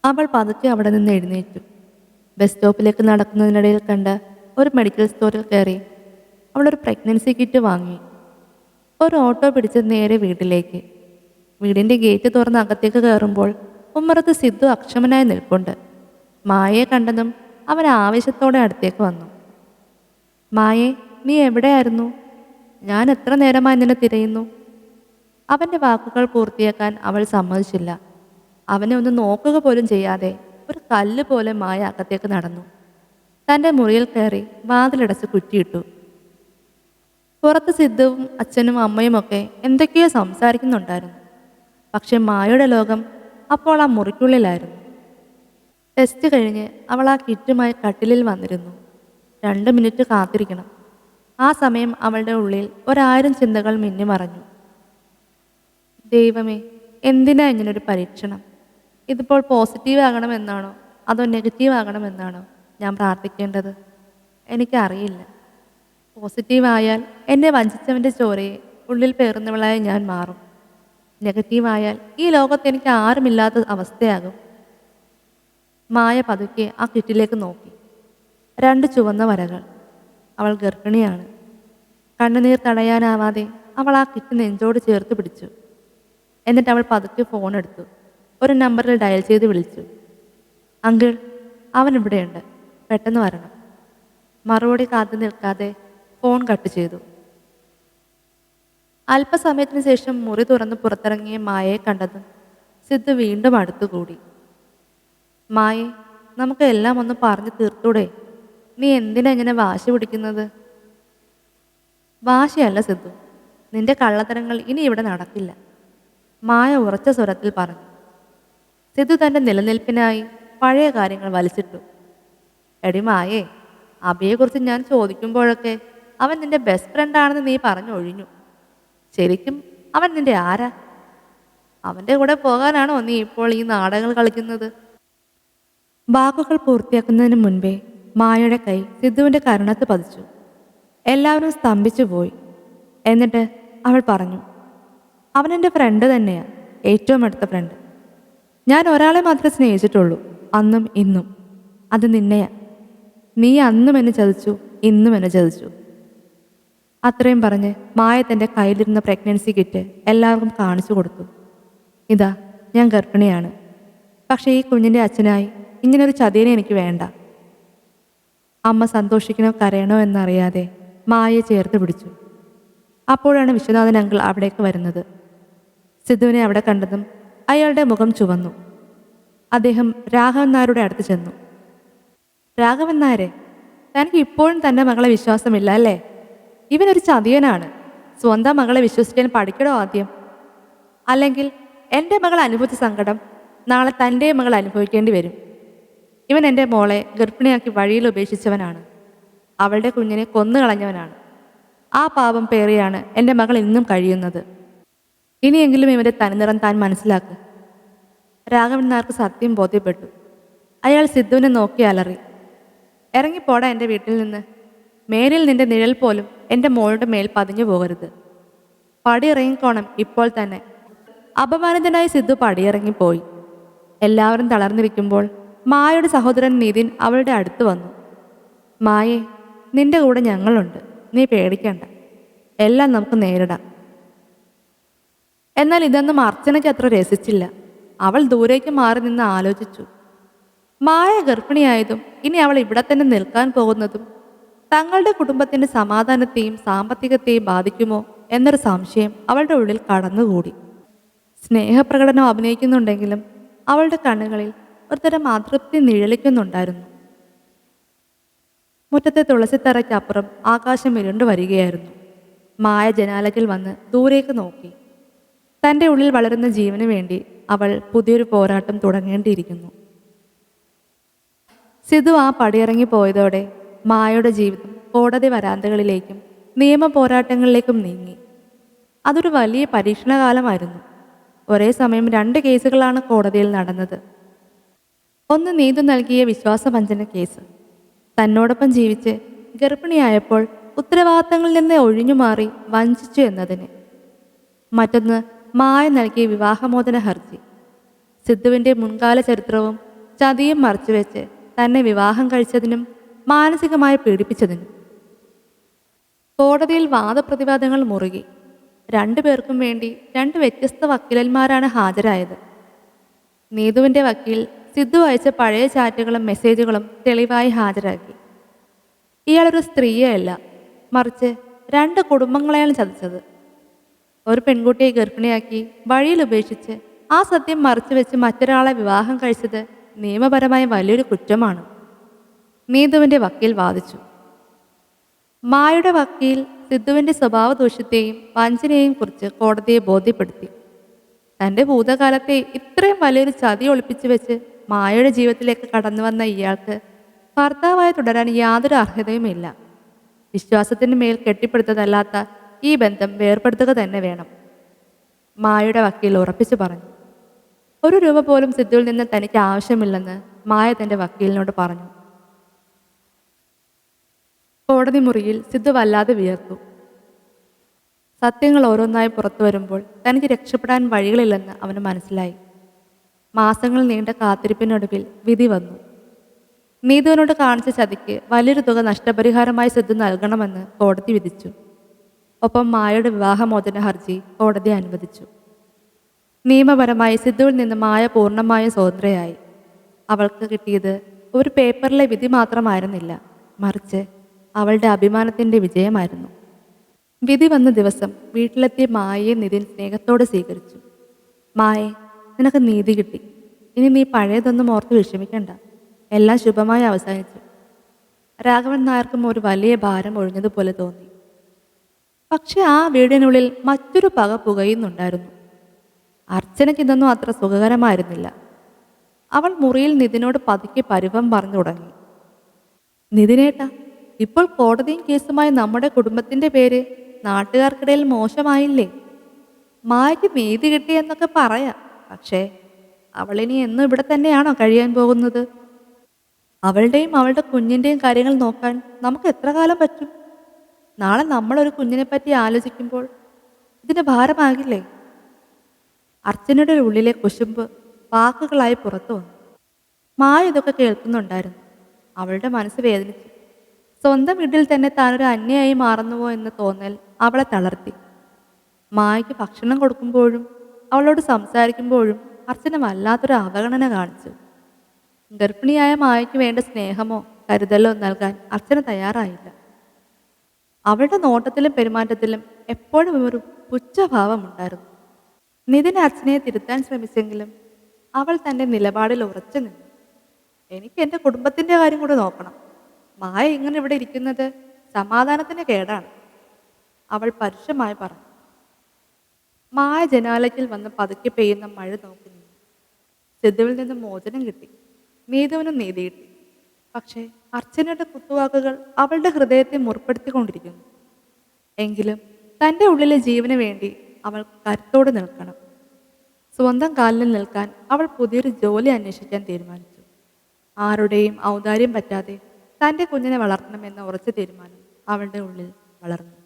അവൾ പതുക്കെ അവിടെ നിന്ന് എഴുന്നേറ്റു. ബസ് സ്റ്റോപ്പിലേക്ക് നടക്കുന്നതിനിടയിൽ കണ്ട ഒരു മെഡിക്കൽ സ്റ്റോറിൽ കയറി അവളൊരു പ്രഗ്നൻസി കിറ്റ് വാങ്ങി. ഒരു ഓട്ടോ പിടിച്ച് നേരെ വീട്ടിലേക്ക്. വീടിൻ്റെ ഗേറ്റ് തുറന്ന് അകത്തേക്ക് കയറുമ്പോൾ ഉമ്മറത്ത് സിദ്ധു അക്ഷമനായി നിൽപ്പുണ്ട്. മായയെ കണ്ടതും അവൻ ആവേശത്തോടെ അടുത്തേക്ക് വന്നു. മായേ, നീ എവിടെയായിരുന്നു? ഞാൻ എത്ര നേരമായി നിന്നെ തിരയുന്നു. അവൻ്റെ വാക്കുകൾ പൂർത്തിയാക്കാൻ അവൾ സമ്മതിച്ചില്ല. അവനെ ഒന്ന് നോക്കുക പോലും ചെയ്യാതെ ഒരു കല്ല് പോലെ മായ അകത്തേക്ക് നടന്നു. തൻ്റെ മുറിയിൽ കയറി വാതിലടച്ച് കുറ്റിയിട്ടു. പുറത്ത് സിദ്ധുവും അച്ഛനും അമ്മയുമൊക്കെ എന്തൊക്കെയോ സംസാരിക്കുന്നുണ്ടായിരുന്നു. പക്ഷെ മായയുടെ ലോകം അപ്പോൾ ആ മുറിക്കുള്ളിലായിരുന്നു. ടെസ്റ്റ് കഴിഞ്ഞ് അവൾ ആ കിറ്റുമായി കട്ടിലിൽ വന്നിരുന്നു. 2 മിനിറ്റ് കാത്തിരിക്കണം. ആ സമയം അവളുടെ ഉള്ളിൽ 1000 ചിന്തകൾ മിന്നിമറഞ്ഞു. ദൈവമേ, എന്തിനാ ഇങ്ങനൊരു പരീക്ഷണം? ഇതിപ്പോൾ പോസിറ്റീവ് ആകണമെന്നാണോ അതോ നെഗറ്റീവ് ആകണമെന്നാണോ ഞാൻ പ്രാർത്ഥിക്കേണ്ടത്? എനിക്കറിയില്ല. പോസിറ്റീവ് ആയാൽ എന്നെ വഞ്ചിച്ചവൻ്റെ ചോരയെ ഉള്ളിൽ പേറുന്നവളായി ഞാൻ മാറും. നെഗറ്റീവ് ആയാൽ ഈ ലോകത്ത് എനിക്ക് ആരുമില്ലാത്ത അവസ്ഥയാകും. മായ പതുക്കെ ആ കിറ്റിലേക്ക് നോക്കി. 2 ചുവന്ന വരകൾ. അവൾ ഗർഭിണിയാണ്. കണ്ണുനീർ തടയാനാവാതെ അവൾ ആ കിറ്റ് നെഞ്ചോട് ചേർത്ത് പിടിച്ചു. എന്നിട്ട് അവൾ പതുക്കെ ഫോൺ എടുത്തു. ഒരു നമ്പറിൽ ഡയൽ ചെയ്ത് വിളിച്ചു. അങ്കിൾ, അവൻ ഇവിടെയുണ്ട്, പെട്ടെന്ന് വരണം. മറുപടി കാത്തു നിൽക്കാതെ ഫോൺ കട്ട് ചെയ്തു. അല്പസമയത്തിന് ശേഷം മുറി തുറന്ന് പുറത്തിറങ്ങിയ മായയെ കണ്ടതും സിദ്ധു വീണ്ടും അടുത്തുകൂടി. മായേ, നമുക്ക് എല്ലാം ഒന്ന് പറഞ്ഞു തീർത്തൂടെ? നീ എന്തിനാ ഇങ്ങനെ വാശി പിടിക്കുന്നത്? വാശിയല്ല സിദ്ധു, നിന്റെ കള്ളത്തരങ്ങൾ ഇനി ഇവിടെ നടക്കില്ല, മായ ഉറച്ച സ്വരത്തിൽ പറഞ്ഞു. സിദ്ധു തൻ്റെ നിലനിൽപ്പിനായി പഴയ കാര്യങ്ങൾ വലിച്ചിട്ടു. എടി മായേ, അബിയെക്കുറിച്ച് ഞാൻ ചോദിക്കുമ്പോഴൊക്കെ അവൻ നിന്റെ ബെസ്റ്റ് ഫ്രണ്ടാണെന്ന് നീ പറഞ്ഞൊഴിഞ്ഞു. ശരിക്കും അവൻ നിന്റെ ആരാ? അവൻ്റെ കൂടെ പോകാനാണോ നീ ഇപ്പോൾ ഈ നാടകങ്ങൾ കളിക്കുന്നത്? വാക്കുകൾ പൂർത്തിയാക്കുന്നതിന് മുൻപേ മായയുടെ കൈ സിദ്ധുവിൻ്റെ കരണത്ത് പതിച്ചു. എല്ലാവരും സ്തംഭിച്ചു പോയി. എന്നിട്ട് അവൾ പറഞ്ഞു, അവനെൻ്റെ ഫ്രണ്ട് തന്നെയാണ്, ഏറ്റവും അടുത്ത ഫ്രണ്ട്. ഞാൻ ഒരാളെ മാത്രമേ സ്നേഹിച്ചിട്ടുള്ളൂ, അന്നും ഇന്നും. അത് നിന്നെയാ. നീ അന്നും എന്നെ ചതിച്ചു, ഇന്നും എന്നെ ചതിച്ചു. അത്രയും പറഞ്ഞ് മായ തൻ്റെ കയ്യിലിരുന്ന പ്രഗ്നൻസി കിറ്റ് എല്ലാവർക്കും കാണിച്ചു കൊടുത്തു. ഇതാ, ഞാൻ ഗർഭിണിയാണ്. പക്ഷേ ഈ കുഞ്ഞിൻ്റെ അച്ഛനായി ഇങ്ങനൊരു ചതിയനെ എനിക്ക് വേണ്ട. അമ്മ സന്തോഷിക്കണോ കരയണോ എന്നറിയാതെ മായയെ ചേർത്ത് പിടിച്ചു. അപ്പോഴാണ് വിശ്വനാഥൻ അങ്കിൾ അവിടേക്ക് വരുന്നത്. സിദ്ധുവിനെ അവിടെ കണ്ടതും അയാളുടെ മുഖം ചുവന്നു. അദ്ദേഹം രാഘവൻ നായരുടെ അടുത്ത് ചെന്നു. രാഘവൻ നായരെ, തനിക്ക് ഇപ്പോഴും തൻ്റെ മകളെ വിശ്വാസമില്ല അല്ലേ? ഇവനൊരു ചതിയനാണ്. സ്വന്തം മകളെ വിശ്വസിക്കാൻ പഠിക്കണോ ആദ്യം? അല്ലെങ്കിൽ എൻ്റെ മകൾ അനുഭവിച്ച സങ്കടം നാളെ തൻ്റെ മകൾ അനുഭവിക്കേണ്ടി വരും. ഇവൻ എൻ്റെ മോളെ ഗർഭിണിയാക്കി വഴിയിൽ ഉപേക്ഷിച്ചവനാണ്. അവളുടെ കുഞ്ഞിനെ കൊന്നുകളഞ്ഞവനാണ്. ആ പാപം പേറിയാണ് എൻ്റെ മകൾ ഇന്നും കഴിയുന്നത്. ഇനിയെങ്കിലും ഇവൻ്റെ തനിനിറം താൻ മനസ്സിലാക്കുക. രാഘവൻ നായർക്ക് സത്യം ബോധ്യപ്പെട്ടു. അയാൾ സിദ്ധുവിനെ നോക്കി അലറി, ഇറങ്ങിപ്പോടാ എൻ്റെ വീട്ടിൽ നിന്ന്. മേലിൽ നിന്റെ നിഴൽ പോലും എൻ്റെ മോളുടെ മേൽ പതിഞ്ഞു പോകരുത്. പടിയിറങ്ങിക്കോണം ഇപ്പോൾ തന്നെ. അപമാനിതനായി സിദ്ധു പടിയിറങ്ങിപ്പോയി. എല്ലാവരും തളർന്നിരിക്കുമ്പോൾ മായയുടെ സഹോദരൻ നിതിൻ അവളുടെ അടുത്ത് വന്നു. മായേ, നിന്റെ കൂടെ ഞങ്ങളുണ്ട്, നീ പേടിക്കണ്ട, എല്ലാം നമുക്ക് നേരിടാം. എന്നാൽ ഇതൊന്നും അർച്ചനയ്ക്ക് അത്ര രസിച്ചില്ല. അവൾ ദൂരേക്ക് മാറി നിന്ന് ആലോചിച്ചു. മായ ഗർഭിണിയായതും ഇനി അവൾ ഇവിടെ തന്നെ നിൽക്കാൻ പോകുന്നതും തങ്ങളുടെ കുടുംബത്തിൻ്റെ സമാധാനത്തെയും സാമ്പത്തികത്തെയും ബാധിക്കുമോ എന്നൊരു സംശയം അവളുടെ ഉള്ളിൽ കടന്നുകൂടി. സ്നേഹപ്രകടനം അഭിനയിക്കുന്നുണ്ടെങ്കിലും അവളുടെ കണ്ണുകളിൽ ഒരുതരം അതൃപ്തി നിഴലിക്കുന്നുണ്ടായിരുന്നു. മുറ്റത്തെ തുളസിത്തറയ്ക്കപ്പുറം ആകാശം ഇരുണ്ടു വരികയായിരുന്നു. മായ ജനാലയിൽ വന്ന് ദൂരേക്ക് നോക്കി. തൻ്റെ ഉള്ളിൽ വളരുന്ന ജീവന് വേണ്ടി അവൾ പുതിയൊരു പോരാട്ടം തുടങ്ങേണ്ടിയിരിക്കുന്നു. സിധു ആ പടിയിറങ്ങി പോയതോടെ മായയുടെ ജീവിതം കോടതി വരാന്തകളിലേക്കും നിയമ പോരാട്ടങ്ങളിലേക്കും നീങ്ങി. അതൊരു വലിയ പരീക്ഷണകാലമായിരുന്നു. ഒരേ സമയം 2 കേസുകളാണ് കോടതിയിൽ നടന്നത്. ഒന്ന് നീതു നൽകിയ വിശ്വാസവഞ്ചന കേസ്, തന്നോടൊപ്പം ജീവിച്ച് ഗർഭിണിയായപ്പോൾ ഉത്തരവാദിത്തങ്ങളിൽ നിന്ന് ഒഴിഞ്ഞുമാറി വഞ്ചിച്ചു എന്നതിന്. മറ്റൊന്ന് മായ നൽകിയ വിവാഹമോചന ഹർജി. സിദ്ധുവിൻ്റെ മുൻകാല ചരിത്രവും ചതിയും മറച്ചുവെച്ച് തന്നെ വിവാഹം കഴിച്ചതിനും മാനസികമായി പീഡിപ്പിച്ചതിനും. കോടതിയിൽ വാദപ്രതിവാദങ്ങൾ മുറുകി. രണ്ടുപേർക്കും വേണ്ടി രണ്ട് വ്യത്യസ്ത വക്കീലന്മാരാണ് ഹാജരായത്. നീതുവിൻ്റെ വക്കീൽ സിദ്ധു അയച്ച പഴയ ചാറ്റുകളും മെസ്സേജുകളും തെളിവായി ഹാജരാക്കി. ഇയാളൊരു സ്ത്രീയല്ല, മറിച്ച് രണ്ട് കുടുംബങ്ങളെയാണ് ചതിച്ചത്. ഒരു പെൺകുട്ടിയെ ഗർഭിണിയാക്കി വഴിയിൽ ഉപേക്ഷിച്ച് ആ സത്യം മറച്ചുവെച്ച് മറ്റൊരാളെ വിവാഹം കഴിച്ചത് നിയമപരമായി വലിയൊരു കുറ്റമാണ്, നീതുവിൻ്റെ വക്കീൽ വാദിച്ചു. മായയുടെ വക്കീൽ സിദ്ധുവിൻ്റെ സ്വഭാവ ദൂഷ്യത്തെയും വഞ്ചനയെയും കുറിച്ച് കോടതിയെ ബോധ്യപ്പെടുത്തി. തൻ്റെ ഭൂതകാലത്തെ ഇത്രയും വലിയൊരു ചതി ഒളിപ്പിച്ചു വെച്ച് മായയുടെ ജീവിതത്തിലേക്ക് കടന്നു വന്ന ഇയാൾക്ക് ഭർത്താവായി തുടരാൻ യാതൊരു അർഹതയുമില്ല. വിശ്വാസത്തിന് മേൽ കെട്ടിപ്പടുത്തതല്ലാത്ത ഈ ബന്ധം വേർപെടുത്തുക തന്നെ വേണം, മായയുടെ വക്കീൽ ഉറപ്പിച്ചു പറഞ്ഞു. ₹1 പോലും സിദ്ധുവിൽ നിന്ന് തനിക്ക് ആവശ്യമില്ലെന്ന് മായ തൻ്റെ വക്കീലിനോട് പറഞ്ഞു. കോടതി മുറിയിൽ സിദ്ധു വല്ലാതെ വിയർത്തു. സത്യങ്ങൾ ഓരോന്നായി പുറത്തു വരുമ്പോൾ തനിക്ക് രക്ഷപ്പെടാൻ വഴികളില്ലെന്ന് അവന് മനസ്സിലായി. മാസങ്ങൾ നീണ്ട കാത്തിരിപ്പിനൊടുവിൽ വിധി വന്നു. നീതുവിനോട് കാണിച്ച ചതിക്ക് വലിയൊരു തുക നഷ്ടപരിഹാരമായി സിദ്ധു നൽകണമെന്ന് കോടതി വിധിച്ചു. ഒപ്പം മായയുടെ വിവാഹമോചന ഹർജി കോടതി അനുവദിച്ചു. നിയമപരമായി സിദ്ധുവിൽ നിന്ന് മായ പൂർണ്ണമായും സ്വതന്ത്രയായി. അവൾക്ക് കിട്ടിയത് ഒരു പേപ്പറിലെ വിധി മാത്രമായിരുന്നില്ല, മറിച്ച് അവളുടെ അഭിമാനത്തിൻ്റെ വിജയമായിരുന്നു. വിധി വന്ന ദിവസം വീട്ടിലെത്തിയ മായയെ നിതിൻ സ്നേഹത്തോടെ സ്വീകരിച്ചു. മായേ, നിനക്ക് നീതി കിട്ടി. ഇനി നീ പഴയതൊന്നും ഓർത്ത് വിഷമിക്കണ്ട. എല്ലാം ശുഭമായി അവസാനിച്ചു. രാഘവൻ നായർക്കും ഒരു വലിയ ഭാരം ഒഴിഞ്ഞതുപോലെ തോന്നി. പക്ഷെ ആ വീടിനുള്ളിൽ മറ്റൊരു പക പുകയുന്നുണ്ടായിരുന്നു. അർച്ചനയ്ക്ക് ഇതൊന്നും അത്ര സുഖകരമായിരുന്നില്ല. അവൾ മുറിയിൽ നിതിനോട് പതുക്കെ പരിഭവം പറഞ്ഞു തുടങ്ങി. നിതിനേട്ടാ, ഇപ്പോൾ കോടതിയും കേസുമായി നമ്മുടെ കുടുംബത്തിൻ്റെ പേര് നാട്ടുകാർക്കിടയിൽ മോശമായില്ലേ? മായയ്ക്ക് നീതി കിട്ടിയെന്നൊക്കെ പറയാം, പക്ഷേ അവളിനി എന്നും ഇവിടെ തന്നെയാണോ കഴിയാൻ പോകുന്നത്? അവളുടെയും അവളുടെ കുഞ്ഞിൻ്റെയും കാര്യങ്ങൾ നോക്കാൻ നമുക്ക് എത്ര കാലം പറ്റും? നാളെ നമ്മളൊരു കുഞ്ഞിനെ പറ്റി ആലോചിക്കുമ്പോൾ ഇതിന് ഭാരമാകില്ലേ? അർച്ചനയുടെ ഉള്ളിലെ കുശുമ്പ് വാക്കുകളായി പുറത്തു വന്നു. മായ ഇതൊക്കെ കേൾക്കുന്നുണ്ടായിരുന്നു. അവളുടെ മനസ്സ് വേദനിച്ചു. സ്വന്തം വീട്ടിൽ തന്നെ താനൊരു അന്യയായി മാറുന്നുവോ എന്ന തോന്നൽ അവളെ തളർത്തി. മായയ്ക്ക് ഭക്ഷണം കൊടുക്കുമ്പോഴും അവളോട് സംസാരിക്കുമ്പോഴും അർച്ചന വല്ലാത്തൊരു അവഗണന കാണിച്ചു. ഗർഭിണിയായ മായയ്ക്ക് വേണ്ട സ്നേഹമോ കരുതലോ നൽകാൻ അർച്ചന തയ്യാറായില്ല. അവളുടെ നോട്ടത്തിലും പെരുമാറ്റത്തിലും എപ്പോഴും ഒരു പുച്ഛഭാവമുണ്ടായിരുന്നു. നിതിൻ അർച്ചനയെ തിരുത്താൻ ശ്രമിച്ചെങ്കിലും അവൾ തൻ്റെ നിലപാടിൽ ഉറച്ചു നിന്നു. എനിക്ക് എൻ്റെ കുടുംബത്തിൻ്റെ കാര്യം കൂടെ നോക്കണം. മായ ഇങ്ങനെ ഇവിടെ ഇരിക്കുന്നത് സമാധാനത്തിന് കേടാണ്, അവൾ പരുഷമായി പറഞ്ഞു. മായ ജനാലയ്ക്കിൽ വന്ന് പതുക്കെ പെയ്യുന്ന മഴ നോക്കി നിന്നു. സിദ്ധുവിൽ നിന്ന് മോചനം കിട്ടി, നീതുവിനും നീതി കിട്ടി. പക്ഷേ അർച്ചനയുടെ കുത്തുവാക്കുകൾ അവളുടെ ഹൃദയത്തെ മുറിപ്പെടുത്തിക്കൊണ്ടിരിക്കുന്നു. എങ്കിലും തൻ്റെ ഉള്ളിലെ ജീവന് വേണ്ടി അവൾ കരുത്തോടെ നിൽക്കണം. സ്വന്തം കാലിൽ നിൽക്കാൻ അവൾ പുതിയൊരു ജോലി അന്വേഷിക്കാൻ തീരുമാനിച്ചു. ആരുടെയും ഔദാര്യം പറ്റാതെ തൻ്റെ കുഞ്ഞിനെ വളർത്തണമെന്ന ഉറച്ച തീരുമാനം അവളുടെ ഉള്ളിൽ വളർന്നു.